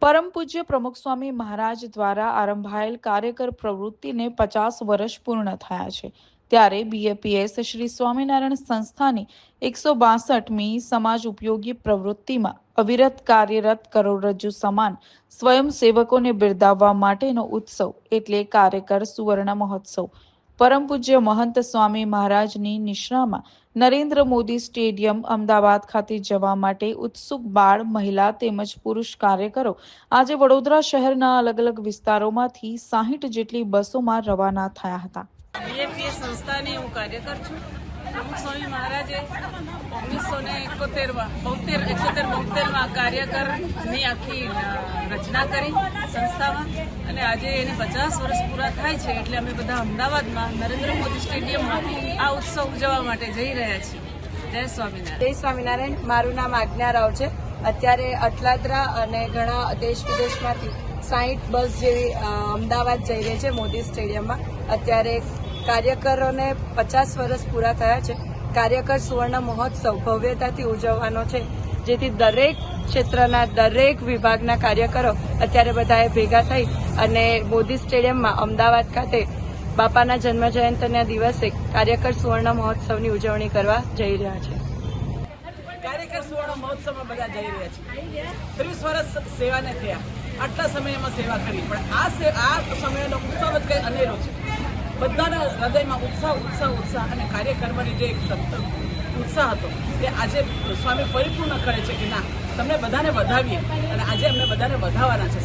પરમ પૂજ્ય પ્રમુખ સ્વામી મહારાજ દ્વારા આરંભાયેલ કાર્યકર પ્રવૃત્તિને 50 વર્ષ પૂર્ણ થયા છે ત્યારે બીએપીએસ શ્રી સ્વામિનારાયણ સંસ્થાની 162મી સમાજ ઉપયોગી પ્રવૃત્તિમાં અવિરત કાર્યરત કરોડરજ્જુ સમાન સ્વયંસેવકોને બિરદાવવા માટેનો ઉત્સવ એટલે કાર્યકર સુવર્ણ મહોત્સવ પરમ પૂજ્ય મહંત સ્વામી મહારાજની નિશ્રામાં નરેન્દ્ર મોદી સ્ટેડિયમ અમદાવાદ ખાતે જવા માટે ઉત્સુક બાળ મહિલા તેમજ પુરુષ કાર્યકરો આજે વડોદરા શહેરના અલગ અલગ વિસ્તારોમાંથી 60 જેટલી બસોમાં રવાના થયા હતા। બીએપીએસ સંસ્થાની હું કાર્યકર છું। પ્રમુખ સ્વામી મહારાજે 1971-72માં કાર્યકરની આખી રચના કરી સંસ્થામાં અને આજે એને 50 વર્ષ પૂરા થાય છે એટલે અમે બધા અમદાવાદમાં નરેન્દ્ર મોદી સ્ટેડિયમમાં આ ઉત્સવ ઉજવવા માટે જઈ રહ્યા છીએ। જય સ્વામિનારાયણ। જય સ્વામિનારાયણ। મારું નામ આજ્ઞા રાવ છે। અત્યારે અટલાદરા અને ઘણા દેશ વિદેશમાંથી 60 બસ જેવી અમદાવાદ જઈ રહી છે મોદી સ્ટેડિયમમાં। અત્યારે કાર્યકરોને 50 વર્ષ પૂરા થયા છે। કાર્યકર સુવર્ણ મહોત્સવ ભવ્યતાથી ઉજવવાનો છે જેથી દરેક ક્ષેત્રના દરેક વિભાગના કાર્યકરો અત્યારે બધાએ ભેગા થઈ અને મોદી સ્ટેડિયમમાં અમદાવાદ ખાતે બાપાના જન્મજયંતિના દિવસે કાર્યકર સુવર્ણ મહોત્સવની ઉજવણી કરવા જઈ રહ્યા છે। કાર્યકર સુવર્ણ મહોત્સવમાં બધા જઈ રહ્યા છીએ। 30 વર્ષ સેવાને થયા, આટલા સમયમાં સેવા કરી, પણ આ સમયનો ઉત્સવ જ કંઈ અનેરો છે। બધાના હૃદયમાં ઉત્સાહ અને કાર્ય કરવાની જે એક ઉત્સાહ હતો તે આજે સ્વામી પરિપૂર્ણ કરે છે કે ના, તમને બધાને વધાવીએ અને આજે અમને બધાને વધાવવાના છે।